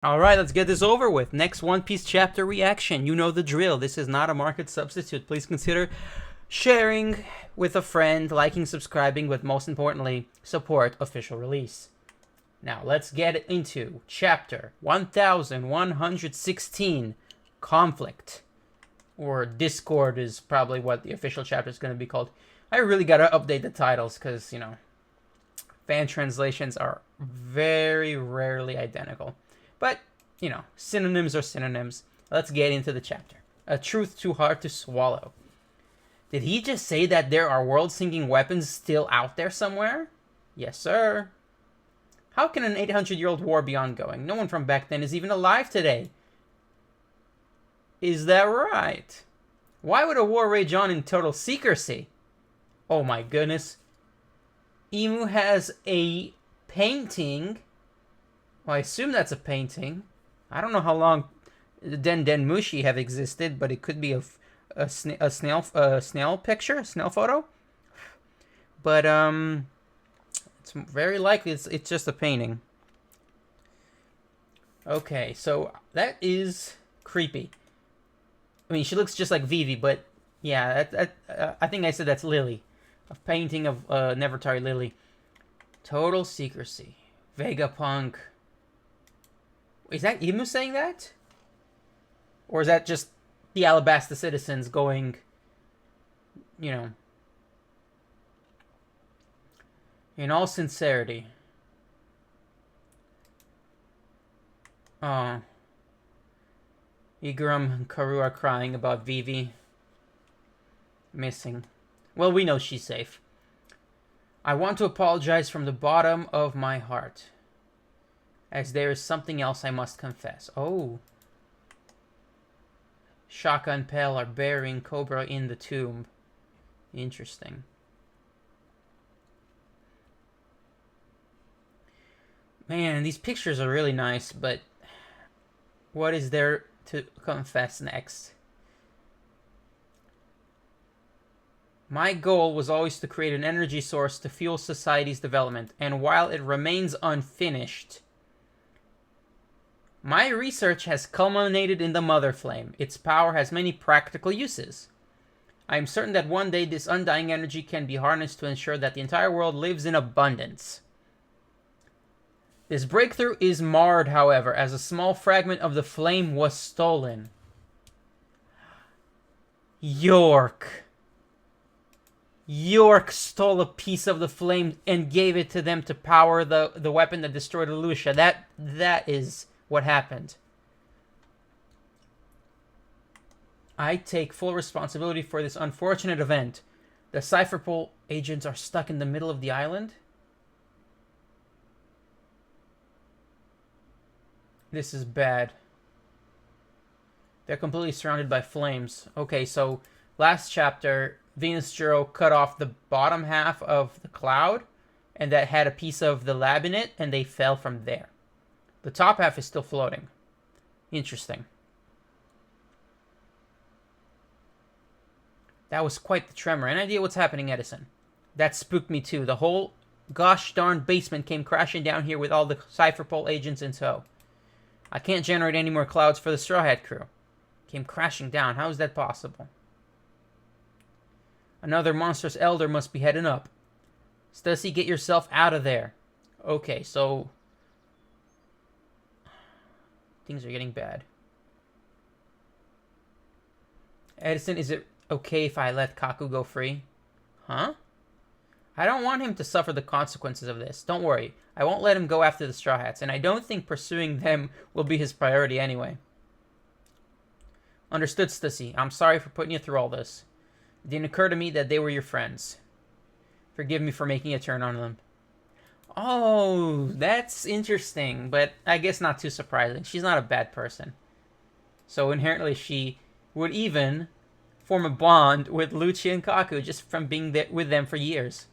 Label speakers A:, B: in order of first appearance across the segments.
A: Alright, let's get this over with. Next One Piece chapter reaction. You know the drill. This is not a market substitute. Please consider sharing with a friend, liking, subscribing, but most importantly, support official release. Now, let's get into chapter 1116, Conflict. Or Discord is probably what the official chapter is going to be called. I really got to update the titles because, fan translations are very rarely identical. But, synonyms are synonyms. Let's get into the chapter. A truth too hard to swallow. Did he just say that there are world-sinking weapons still out there somewhere? Yes, sir. How can an 800-year-old war be ongoing? No one from back then is even alive today. Is that right? Why would a war rage on in total secrecy? Oh my goodness. Emu has a painting. Well, I assume that's a painting. I don't know how long Den Den Mushi have existed, but it could be a snail picture, a snail photo. But it's very likely it's just a painting. Okay, so that is creepy. I mean, she looks just like Vivi, but yeah, I think I said that's Lily, a painting of Nefertari Lily. Total secrecy. Vegapunk. Is that Emu saying that? Or is that just the Alabasta citizens going, in all sincerity? Oh. Igaram and Karu are crying about Vivi missing. Well, we know she's safe. I want to apologize from the bottom of my heart, as there is something else I must confess. Oh. Shaka and Pell are burying Cobra in the tomb. Interesting. Man, these pictures are really nice, but what is there to confess next? My goal was always to create an energy source to fuel society's development, and while it remains unfinished, my research has culminated in the Mother Flame. Its power has many practical uses. I am certain that one day this undying energy can be harnessed to ensure that the entire world lives in abundance. This breakthrough is marred, however, as a small fragment of the flame was stolen. York stole a piece of the flame and gave it to them to power the weapon that destroyed Lucia. That is what happened. I take full responsibility for this unfortunate event. The Cypherpole agents are stuck in the middle of the island. This is bad. They're completely surrounded by flames. Okay, so last chapter, Venus Juro cut off the bottom half of the cloud, and that had a piece of the lab in it, and they fell from there. The top half is still floating. Interesting. That was quite the tremor. Any idea what's happening, Edison? That spooked me too. The whole gosh darn basement came crashing down here with all the Cypherpole agents in tow. I can't generate any more clouds for the Straw Hat crew. Came crashing down. How is that possible? Another monstrous elder must be heading up. Stussy, get yourself out of there. Okay, so things are getting bad. Edison, is it okay if I let Kaku go free? Huh? I don't want him to suffer the consequences of this. Don't worry. I won't let him go after the Straw Hats, and I don't think pursuing them will be his priority anyway. Understood, Stussy. I'm sorry for putting you through all this. It didn't occur to me that they were your friends. Forgive me for making a turn on them. Oh, that's interesting, but I guess not too surprising. She's not a bad person. So inherently she would even form a bond with Lucci and Kaku just from being there with them for years.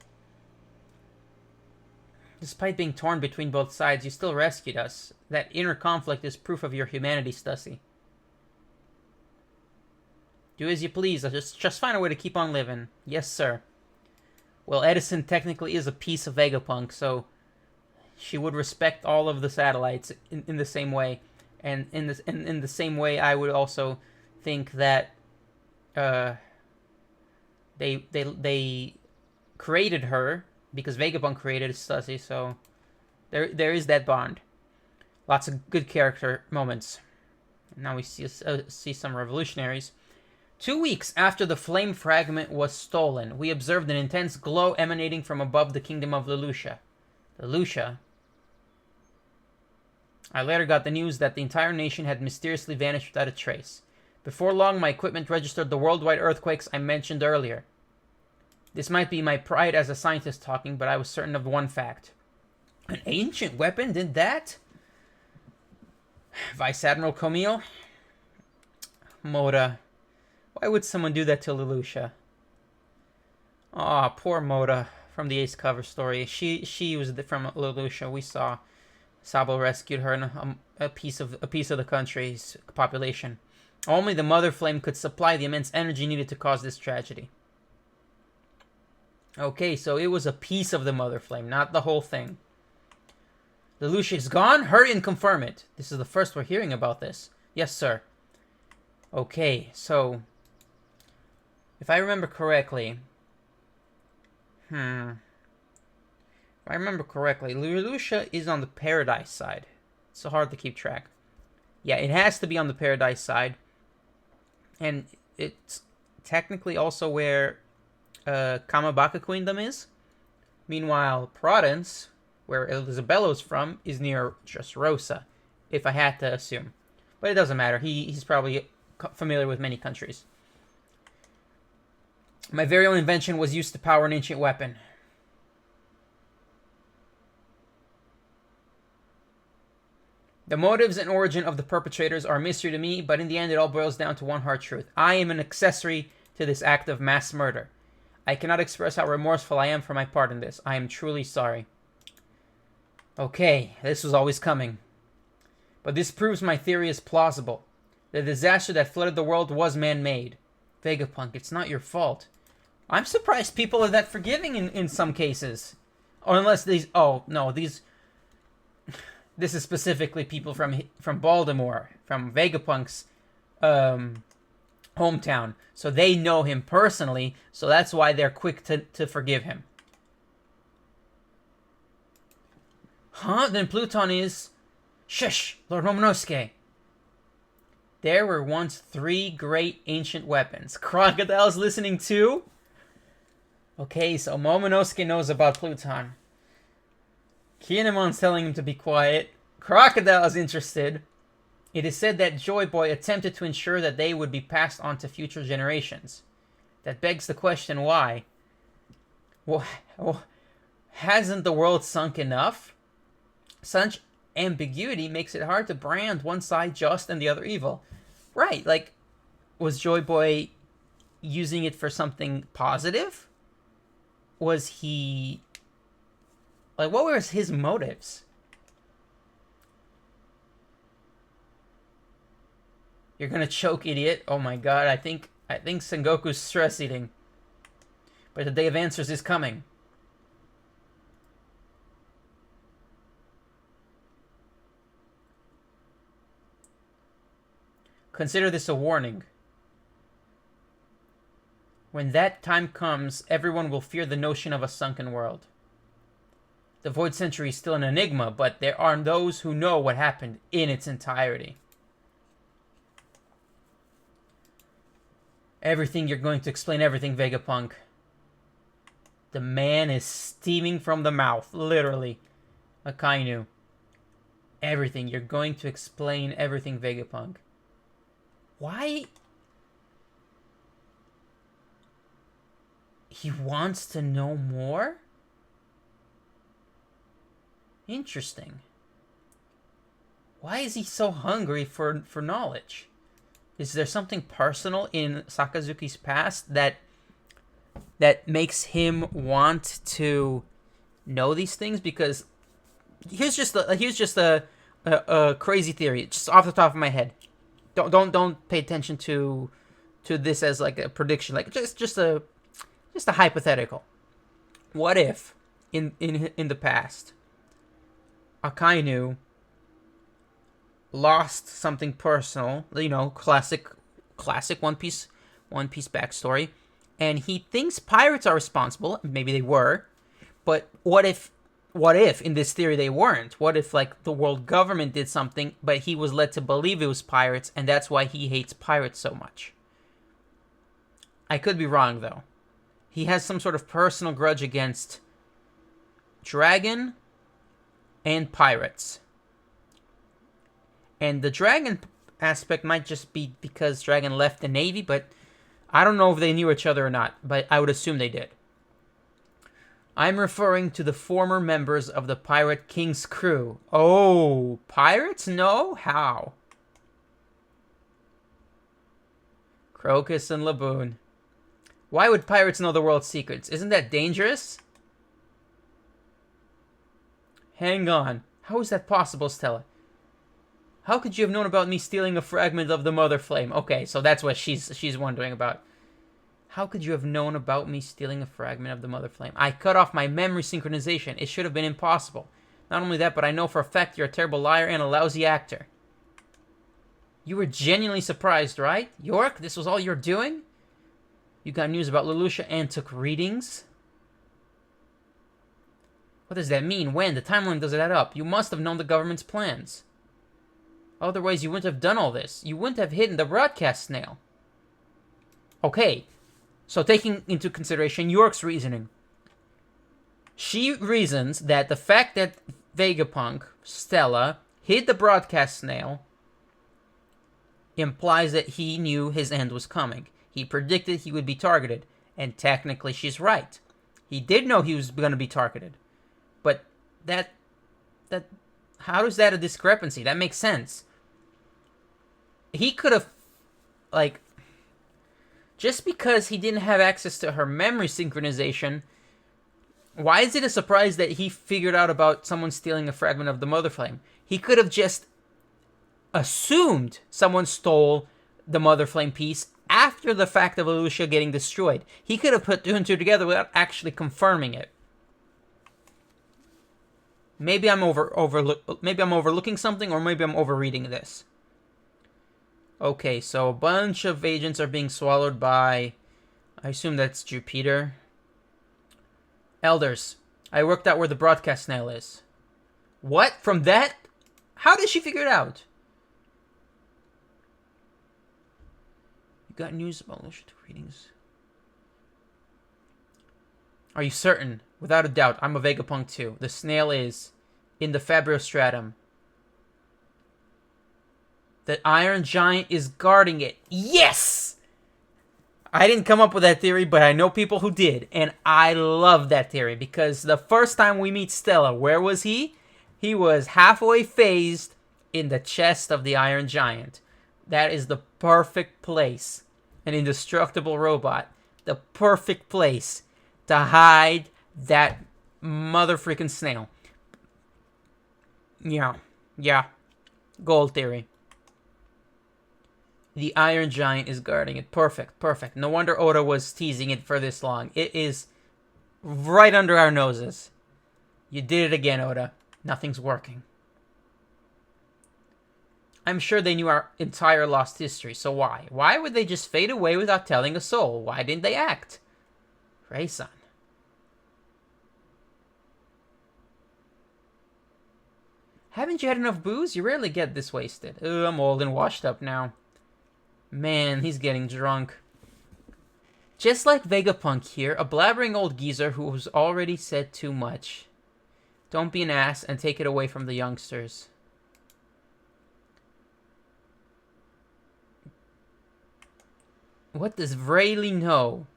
A: Despite being torn between both sides, you still rescued us. That inner conflict is proof of your humanity, Stussy. Do as you please. Just find a way to keep on living. Yes, sir. Well, Edison technically is a piece of Vegapunk, so she would respect all of the satellites in the same way. And in the same way, I would also think that they created her because Vegapunk created Stussy, so there is that bond. Lots of good character moments. Now we see some revolutionaries. 2 weeks after the flame fragment was stolen, we observed an intense glow emanating from above the kingdom of Leloucha. Leloucha? I later got the news that the entire nation had mysteriously vanished without a trace. Before long, my equipment registered the worldwide earthquakes I mentioned earlier. This might be my pride as a scientist talking, but I was certain of one fact. An ancient weapon did that? Vice Admiral Camille? Moda. Why would someone do that to Leloucha? Aw, poor Moda from the Ace cover story. She was from Leloucha. We saw Sabo rescued her and a piece of the country's population. Only the Mother Flame could supply the immense energy needed to cause this tragedy. Okay, so it was a piece of the Mother Flame, not the whole thing. Leloucha is gone? Hurry and confirm it. This is the first we're hearing about this. Yes, sir. Okay, so if I remember correctly, Leloucha is on the Paradise side. It's so hard to keep track. Yeah, it has to be on the Paradise side. And it's technically also where Kamabaka Queendom is. Meanwhile, Province, where Elisabello's from, is near Dressrosa, if I had to assume. But it doesn't matter. He's probably familiar with many countries. My very own invention was used to power an ancient weapon. The motives and origin of the perpetrators are a mystery to me, but in the end it all boils down to one hard truth. I am an accessory to this act of mass murder. I cannot express how remorseful I am for my part in this. I am truly sorry. Okay, this was always coming. But this proves my theory is plausible. The disaster that flooded the world was man-made. Vegapunk, it's not your fault. I'm surprised people are that forgiving in some cases. Or unless these... Oh, no, these... This is specifically people from Baltimore, from Vegapunk's hometown. So they know him personally, so that's why they're quick to forgive him. Huh? Then Pluton is... Shush! Lord Momonosuke. There were once 3 great ancient weapons. Crocodile's listening too? Okay, so Momonosuke knows about Pluton. Kinemon's telling him to be quiet. Crocodile is interested. It is said that Joy Boy attempted to ensure that they would be passed on to future generations. That begs the question, why? Well, hasn't the world sunk enough? Such ambiguity makes it hard to brand one side just and the other evil. Right, like, was Joy Boy using it for something positive? Was he... Like, what were his motives? You're gonna choke, idiot. Oh my god, I think Sengoku's stress eating. But the day of answers is coming. Consider this a warning. When that time comes, everyone will fear the notion of a sunken world. The Void Century is still an enigma, but there are those who know what happened in its entirety. Everything, you're going to explain everything, Vegapunk. The man is steaming from the mouth, literally. Akainu. Everything, you're going to explain everything, Vegapunk. Why? He wants to know more? Interesting. Why is he so hungry for knowledge? Is there something personal in Sakazuki's past that makes him want to know these things? Because here's just a crazy theory, just off the top of my head. Don't pay attention to this as like a prediction, like just a hypothetical. What if in the past Akainu lost something personal, you know, classic One Piece backstory, and he thinks pirates are responsible. Maybe they were, but what if in this theory they weren't? What if like the world government did something, but he was led to believe it was pirates, and that's why he hates pirates so much? I could be wrong though. He has some sort of personal grudge against Dragon and pirates. And the Dragon aspect might just be because Dragon left the Navy, but I don't know if they knew each other or not, but I would assume they did. I'm referring to the former members of the Pirate King's crew. Oh, pirates? No? How? Crocus and Laboon. Why would pirates know the world's secrets? Isn't that dangerous? Hang on. How is that possible, Stella? How could you have known about me stealing a fragment of the Mother Flame? Okay, so that's what she's wondering about. How could you have known about me stealing a fragment of the Mother Flame? I cut off my memory synchronization. It should have been impossible. Not only that, but I know for a fact you're a terrible liar and a lousy actor. You were genuinely surprised, right? York, this was all you're doing? You got news about Lelouch and took readings? What does that mean? When? The timeline doesn't add up. You must have known the government's plans. Otherwise, you wouldn't have done all this. You wouldn't have hidden the broadcast snail. Okay, so taking into consideration York's reasoning. She reasons that the fact that Vegapunk, Stella, hid the broadcast snail implies that he knew his end was coming. He predicted he would be targeted, and technically she's right. He did know he was going to be targeted. But that how is that a discrepancy? That makes sense. He could have, like, just because he didn't have access to her memory synchronization, why is it a surprise that he figured out about someone stealing a fragment of the Mother Flame? He could have just assumed someone stole the Mother Flame piece after the fact of Lelouch getting destroyed. He could have put two and two together without actually confirming it. Maybe I'm overlooking something, or maybe I'm overreading this. Okay, so a bunch of agents are being swallowed by, I assume that's Jupiter. Elders, I worked out where the broadcast snail is. What? From that? How did she figure it out? You got news about Lelouch readings? Are you certain? Without a doubt, I'm a Vegapunk too. The snail is in the Fabrostratum. The Iron Giant is guarding it. Yes! I didn't come up with that theory, but I know people who did. And I love that theory because the first time we meet Stella, where was he? He was halfway phased in the chest of the Iron Giant. That is the perfect place. An indestructible robot. The perfect place to hide that mother freaking snail. Yeah. Gold theory. The Iron Giant is guarding it. Perfect. No wonder Oda was teasing it for this long. It is right under our noses. You did it again, Oda. Nothing's working. I'm sure they knew our entire lost history, so why? Why would they just fade away without telling a soul? Why didn't they act? Ray-san. Haven't you had enough booze? You rarely get this wasted. Ugh, I'm old and washed up now. Man, he's getting drunk. Just like Vegapunk here, a blabbering old geezer who's already said too much. Don't be an ass and take it away from the youngsters. What does Rayleigh know?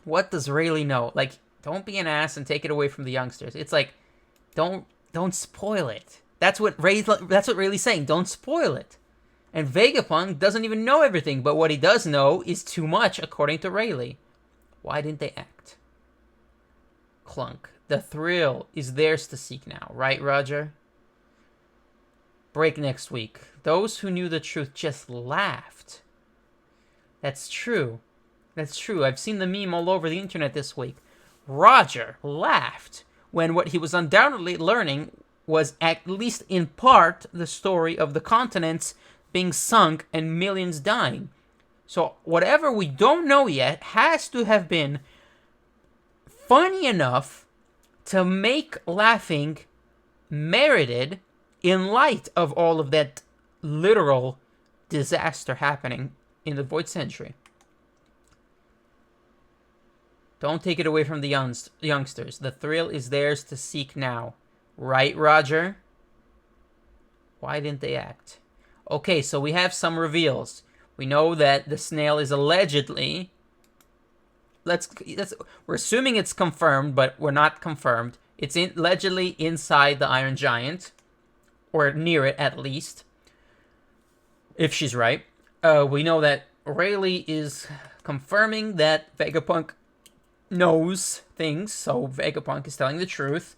A: What does Rayleigh know? Like, don't be an ass and take it away from the youngsters. It's like, don't spoil it. That's what Rayleigh's saying. Don't spoil it. And Vegapunk doesn't even know everything, but what he does know is too much, according to Rayleigh. Why didn't they act? Clunk. The thrill is theirs to seek now, right, Roger? Break next week. Those who knew the truth just laughed. That's true. I've seen the meme all over the internet this week. Roger laughed when what he was undoubtedly learning was at least in part the story of the continents being sunk and millions dying. So whatever we don't know yet has to have been funny enough to make laughing merited in light of all of that literal disaster happening in the Void Century. Don't take it away from the youngsters. The thrill is theirs to seek now. Right, Roger? Why didn't they act? Okay, so we have some reveals. We know that the snail is allegedly... we're assuming it's confirmed, but we're not confirmed. It's allegedly inside the Iron Giant. Or near it, at least. If she's right. We know that Rayleigh is confirming that Vegapunk knows things, so Vegapunk is telling the truth.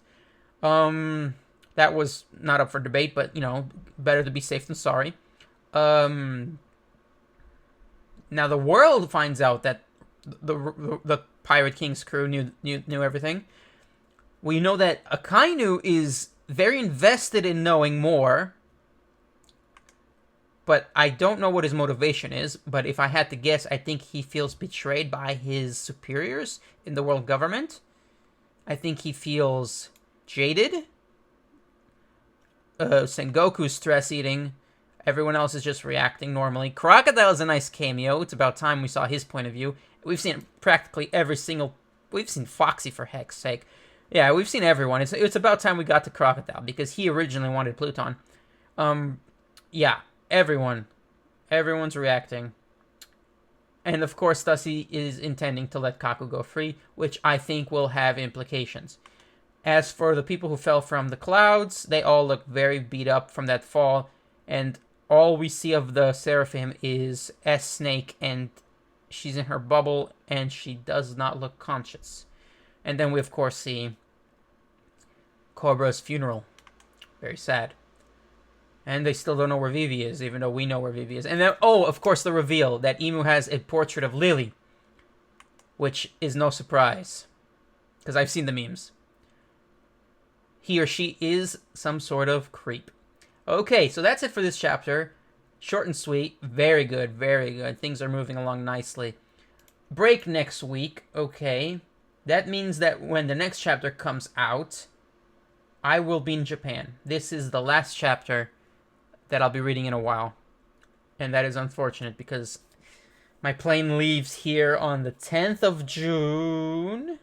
A: That was not up for debate, but, you know, better to be safe than sorry. Now the world finds out that the Pirate King's crew knew everything. We know that Akainu is very invested in knowing more, but I don't know what his motivation is. But if I had to guess, I think he feels betrayed by his superiors in the world government. I think he feels jaded. Sengoku's stress-eating. Everyone else is just reacting normally. Crocodile is a nice cameo. It's about time we saw his point of view. We've seen practically every single... We've seen Foxy, for heck's sake. Yeah, we've seen everyone. It's about time we got to Crocodile, because he originally wanted Pluton. Yeah, everyone. Everyone's reacting. And of course, Stussy is intending to let Kaku go free, which I think will have implications. As for the people who fell from the clouds, they all look very beat up from that fall, and all we see of the Seraphim is S-Snake, and she's in her bubble, and she does not look conscious. And then we, of course, see Cobra's funeral. Very sad. And they still don't know where Vivi is, even though we know where Vivi is. And then, oh, of course, the reveal that Emu has a portrait of Lily, which is no surprise, because I've seen the memes. He or she is some sort of creep. Okay, so that's it for this chapter. Short and sweet. Very good, very good. Things are moving along nicely. Break next week. Okay. That means that when the next chapter comes out, I will be in Japan. This is the last chapter that I'll be reading in a while. And that is unfortunate because my plane leaves here on the 10th of June.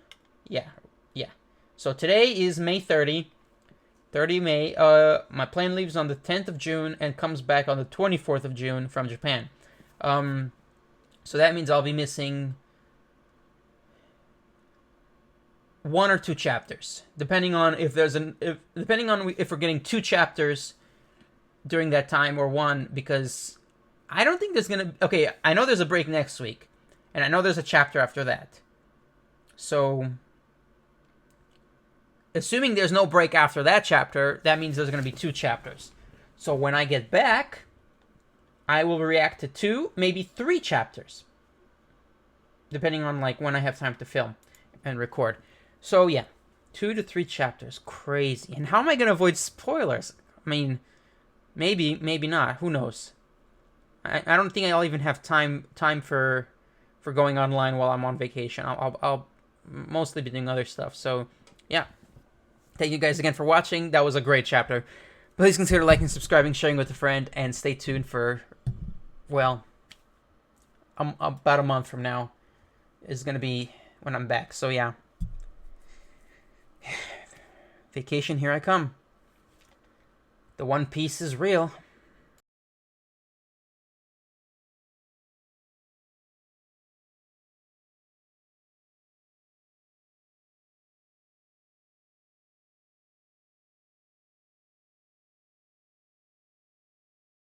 A: Yeah. So today is May 30. 30 May. My plane leaves on the 10th of June and comes back on the 24th of June from Japan. So that means I'll be missing 1 or 2 chapters, depending on if we're getting 2 chapters during that time or 1, because I don't think there's gonna. Okay, I know there's a break next week, and I know there's a chapter after that. So, assuming there's no break after that chapter, that means there's gonna be 2 chapters. So when I get back, I will react to 2, maybe 3 chapters, depending on like when I have time to film and record. So yeah, 2 to 3 chapters. Crazy. And how am I gonna avoid spoilers? I mean, maybe not. Who knows? I don't think I'll even have time for going online while I'm on vacation. I'll mostly be doing other stuff. So yeah, thank you guys again for watching. That was a great chapter. Please consider liking, subscribing, sharing with a friend, and stay tuned for, well, about a month from now is gonna be when I'm back. So yeah, vacation, here I come. The One Piece is real.